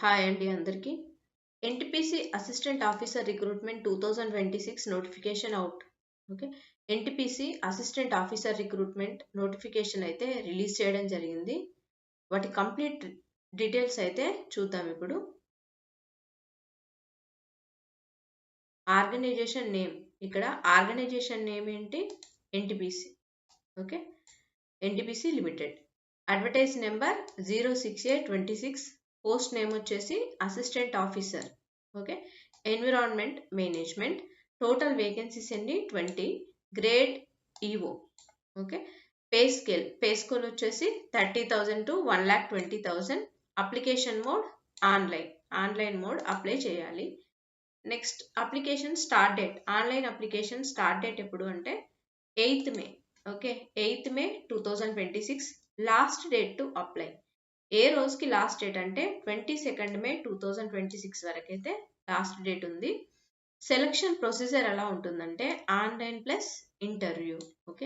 Hi అండి అందరికీ. NTPC assistant officer recruitment 2026 notification out. Okay, NTPC assistant officer recruitment notification అయితే release చేయడం జరిగింది. వాటి కంప్లీట్ డీటెయిల్స్ అయితే చూద్దాం ఇప్పుడు. ఆర్గనైజేషన్ నేమ్, ఇక్కడ ఆర్గనైజేషన్ నేమ్ ఏంటి? NTPC. Okay, NTPC limited. Advertise number 06826. Post name వచ్చేసి assistant officer. Okay, environment management. Total vacancies ఎన్ని? 20. Grade EO. Okay, pay scale వచ్చేసి 30,000 to 1,20,000. Application mode online mode apply చేయాలి. Next application start date. Online application start date ఎప్పుడు అంటే 8th May. Okay, 8th May 2026 last date to apply. ఏ రోజుకి last date అంటే 22nd May 2026 వరకు అయితే last date ఉంది. సెలక్షన్ ప్రొసీజర్ ఎలా ఉంటుందంటే ఆన్లైన్ ప్లస్ ఇంటర్వ్యూ. ఓకే,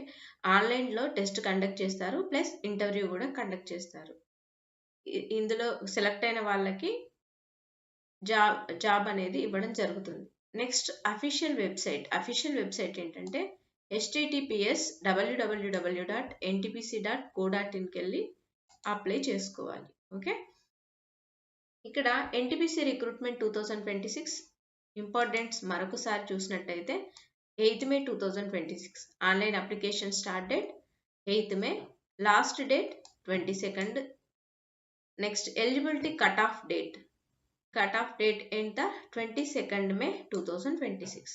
ఆన్లైన్లో టెస్ట్ కండక్ట్ చేస్తారు, ప్లస్ ఇంటర్వ్యూ కూడా కండక్ట్ చేస్తారు. ఇందులో సెలెక్ట్ అయిన వాళ్ళకి జాబ్ అనేది ఇవ్వడం జరుగుతుంది. నెక్స్ట్ అఫీషియల్ వెబ్సైట్ ఏంటంటే https://www.ntpc.co.inకి వెళ్ళి అప్లై చేసుకోవాలి. ఓకే, ఇక్కడ ఎన్టీపీసీ రిక్రూట్మెంట్ 2026 ఇంపార్టెంట్స్ మరొకసారి చూసినట్టయితే 8th May 2026 online application start date 8th May, last date 22nd. Next eligibility cut off date ఎంత? 22nd May 2026.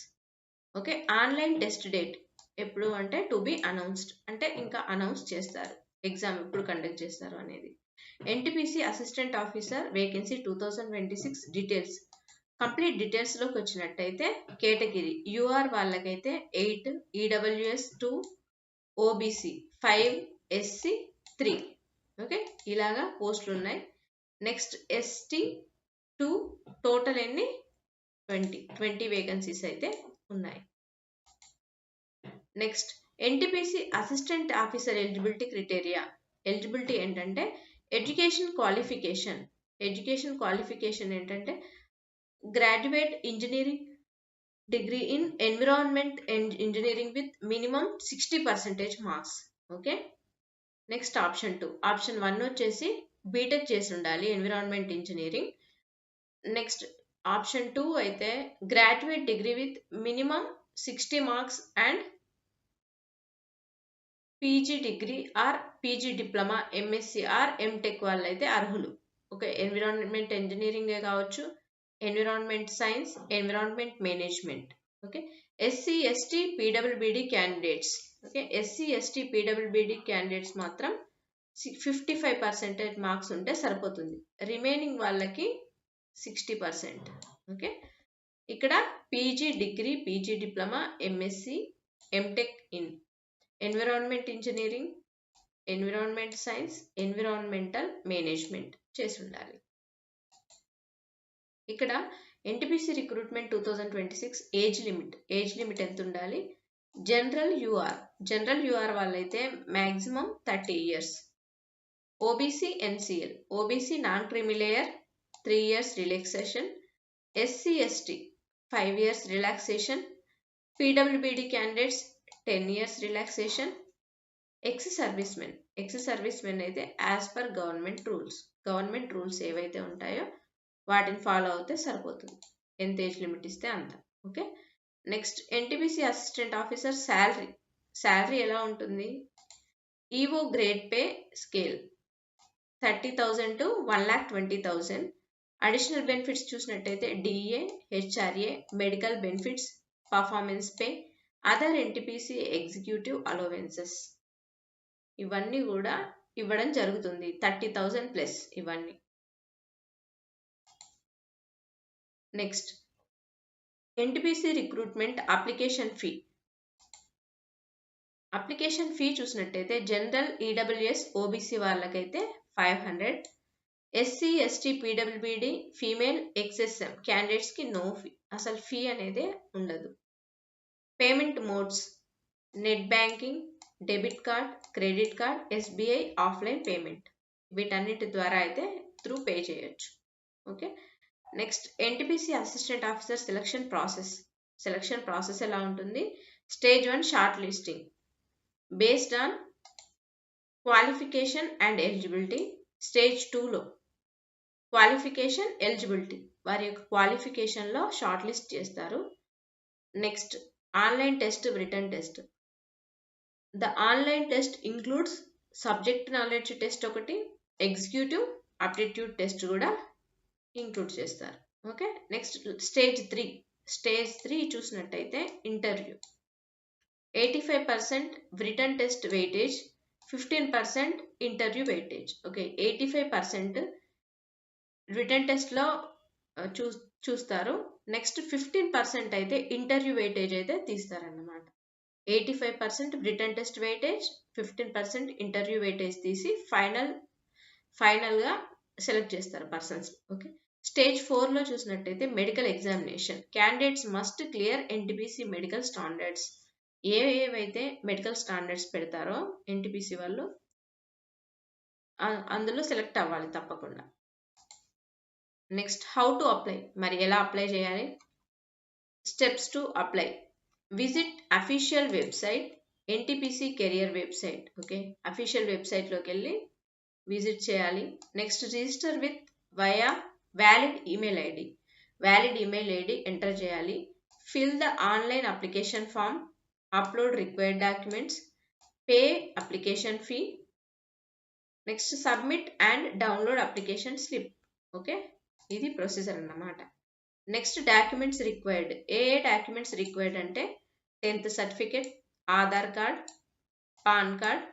Okay, online test date ఎప్పుడు అంటే టు బి అనౌన్స్డ్, అంటే ఇంకా అనౌన్స్ చేస్తారు ఎగ్జామ్ ఎప్పుడు కండక్ట్ చేస్తారు అనేది. NTPC assistant officer vacancy 2026 details. Complete డీటెయిల్స్లోకి వచ్చినట్టయితే కేటగిరీ యూఆర్ వాళ్ళకైతే 8, ఈడబ్ల్యూఎస్ 2, ఓబీసీ 5, ఎస్సీ 3. ఓకే, ఇలాగా పోస్టులు ఉన్నాయి. నెక్స్ట్ ఎస్టీ 2, టోటల్ ఎన్ని? 20 వేకెన్సీస్ అయితే ఉన్నాయి. Next NTPC assistant officer eligibility criteria. Eligibility ఏంటంటే ఎడ్యుకేషన్ క్వాలిఫికేషన్ ఏంటంటే graduate engineering degree in environment engineering with minimum 60% marks. Okay, next option 1 వచ్చేసి బీటెక్ చేసి ఉండాలి ఎన్విరాన్మెంట్ ఇంజనీరింగ్. నెక్స్ట్ ఆప్షన్ 2 అయితే graduate degree with minimum 60 marks and PG degree or PG diploma, MSc or MTech వాళ్ళు అయితే అర్హులు. Okay, environment ఇంజనీరింగే కావచ్చు, environment science, environment management. Okay, SC ST పీడబ్ల్యూబీడీ క్యాండిడేట్స్. ఓకే, ఎస్సీ ఎస్టీ పీడబ్ల్యూబీడీ candidates మాత్రం 55% marks ఉంటే సరిపోతుంది. రిమైనింగ్ వాళ్ళకి 60%. ఓకే, ఇక్కడ PG degree, PG diploma, MSc, MTech in environment engineering, environment science, environmental management చేసి ఉండాలి. ఇక్కడ ఎన్టీపీసీ రిక్రూట్మెంట్ 2026 ఏజ్ లిమిట్ ఎంత ఉండాలి? జనరల్ యూఆర్ వాళ్ళైతే maximum 30 years. OBC NCL, OBC non creamy layer 3 years relaxation. SC ST 5 years relaxation. పీడబ్ల్యూబీడీ candidates 10 years relaxation. Ex servicemen అయితే as per government rules ఏవైతే ఉంటాయో వాటిని ఫాలో అవుతే సరిపోతుంది, ఎంత ఏజ్ లిమిట్ ఇస్తే అంత. Okay, next NTPC assistant officer salary ఎలా ఉంటుంది? EO grade pay scale 30,000 to 1,20,000. Additional benefits చూసినట్టయితే DA, HRA, medical benefits, performance pay, other NTPC executive allowances, ఇవన్నీ కూడా ఇవ్వడం జరుగుతుంది. 30,000 ప్లస్ ఇవన్నీ. Next NTPC recruitment application fee చూసినట్టయితే జనరల్, ఈడబ్ల్యూఎస్, ఓబీసీ వాళ్ళకైతే 500. ఎస్సీ ఎస్టీ పీడబ్ల్యూబీడీ ఫీమేల్ ఎక్స్ఎస్ఎం క్యాండిడేట్స్కి నో ఫీ, అసలు ఫీ అనేది ఉండదు. Payment modes net banking, debit card, credit card, SBI offline payment, వీటన్నిటి ద్వారా అయితే త్రూ పే చేయొచ్చు. Okay. Next NTPC assistant officer selection process ఎలా ఉంటుంది? Stage 1 short listing based on qualification and eligibility. Stage 2లో క్వాలిఫికేషన్, ఎలిజిబిలిటీ వారి యొక్క క్వాలిఫికేషన్లో short list చేస్తారు. Next online test, return test. The online test includes subject knowledge test ఒకటి, executive aptitude test కూడా include చేస్తారు. Okay. Next stage 3 చూసినట్టయితే interview. 85% return test weightage, 15% interview weightage. Okay. 85% return టెస్ట్లో చూస్తారు. Next 15% అయితే ఇంటర్వ్యూ వెయిటేజ్ అయితే తీస్తారన్నమాట. 85% return test weightage, 15% interview weightage తీసి ఫైనల్గా సెలెక్ట్ చేస్తారు పర్సన్స్. ఓకే. స్టేజ్ 4లో చూసినట్టయితే medical examination. Candidates must clear NTPC medical standards. ఏవైతే మెడికల్ స్టాండర్డ్స్ పెడతారో ఎన్టీపీసీ వాళ్ళు అందులో సెలెక్ట్ అవ్వాలి తప్పకుండా. నెక్స్ట్ హౌ టు అప్లై, మరి ఎలా అప్లై చేయాలి? Steps to apply. Visit official website, NTPC career website. Okay. Official వెబ్సైట్లోకి వెళ్ళి విజిట్ చేయాలి. Next register with via valid email ID enter చేయాలి. Fill the online application form, upload required documents, pay application fee. Next submit and download application slip. Okay. ఇది procedure అన్నమాట. Next documents required. ఏ documents required అంటే 10th certificate, Aadhaar card, PAN card,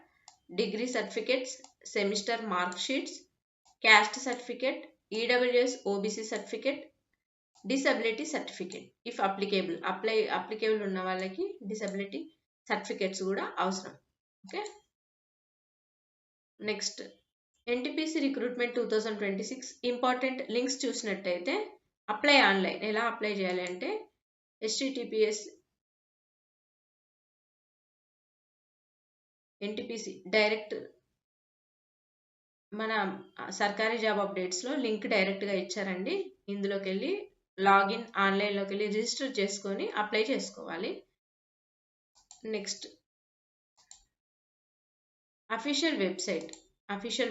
degree certificates, semester mark sheets, caste certificate, EWS OBC certificate, disability certificate. If applicable ఉన్న వాళ్ళకి disability certificates కూడా అవసరం. Okay. Next NTPC recruitment 2026 important links చూసినట్టయితే apply online ఎలా apply చేయాలి అంటే https NTPC direct మన సర్కారీ జాబ్ అప్డేట్స్లో లింక్ డైరెక్ట్గా ఇచ్చారండి. ఇందులోకి వెళ్ళి లాగిన్ ఆన్లైన్లోకి వెళ్ళి రిజిస్టర్ చేసుకొని అప్లై చేసుకోవాలి. నెక్స్ట్ అఫీషియల్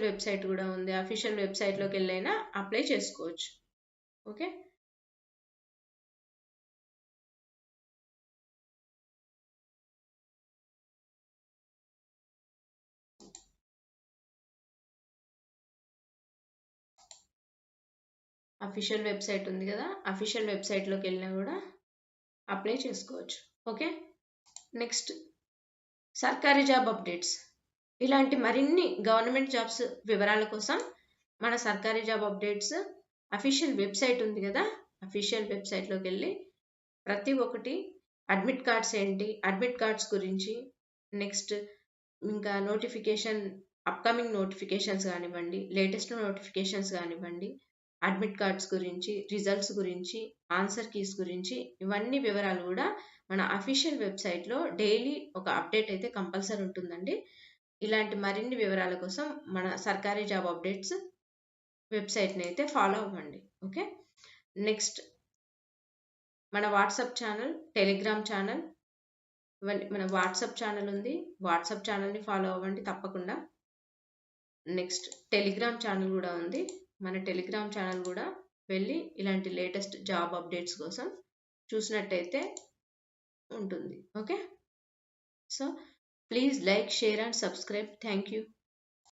వెబ్సైట్ కూడా ఉంది. అఫీషియల్ వెబ్సైట్లోకి వెళ్ళైనా అప్లై చేసుకోవచ్చు. ఓకే. అఫీషియల్ వెబ్సైట్ ఉంది కదా, అఫీషియల్ వెబ్సైట్లోకి వెళ్ళినా కూడా అప్లై చేసుకోవచ్చు. ఓకే. నెక్స్ట్ సర్కారీ జాబ్ అప్డేట్స్. ఇలాంటి మరిన్ని గవర్నమెంట్ జాబ్స్ వివరాల కోసం మన సర్కారీ జాబ్ అప్డేట్స్ అఫీషియల్ వెబ్సైట్ ఉంది కదా, అఫీషియల్ వెబ్సైట్లోకి వెళ్ళి ప్రతి ఒక్కటి అడ్మిట్ కార్డ్స్ ఏంటి, అడ్మిట్ కార్డ్స్ గురించి, నెక్స్ట్ ఇంకా నోటిఫికేషన్, అప్కమింగ్ నోటిఫికేషన్స్ కానివ్వండి, లేటెస్ట్ నోటిఫికేషన్స్ కానివ్వండి, అడ్మిట్ కార్డ్స్ గురించి, రిజల్ట్స్ గురించి, ఆన్సర్ కీస్ గురించి, ఇవన్నీ వివరాలు కూడా మన అఫీషియల్ వెబ్సైట్లో డైలీ ఒక అప్డేట్ అయితే కంపల్సరీ ఉంటుందండి. ఇలాంటి మరిన్ని వివరాల కోసం మన సర్కారీ జాబ్ అప్డేట్స్ వెబ్సైట్ని అయితే ఫాలో అవ్వండి. ఓకే. నెక్స్ట్ మన వాట్సాప్ ఛానల్, టెలిగ్రామ్ ఛానల్, మన వాట్సాప్ ఛానల్ ఉంది. వాట్సాప్ ఛానల్ని ఫాలో అవ్వండి తప్పకుండా. నెక్స్ట్ టెలిగ్రామ్ ఛానల్ కూడా ఉంది. మన టెలిగ్రామ్ ఛానల్ కూడా వెళ్ళి ఇలాంటి లేటెస్ట్ జాబ్ అప్డేట్స్ కోసం చూసినట్టయితే ఉంటుంది. Okay. So please like, share and subscribe. Thank you.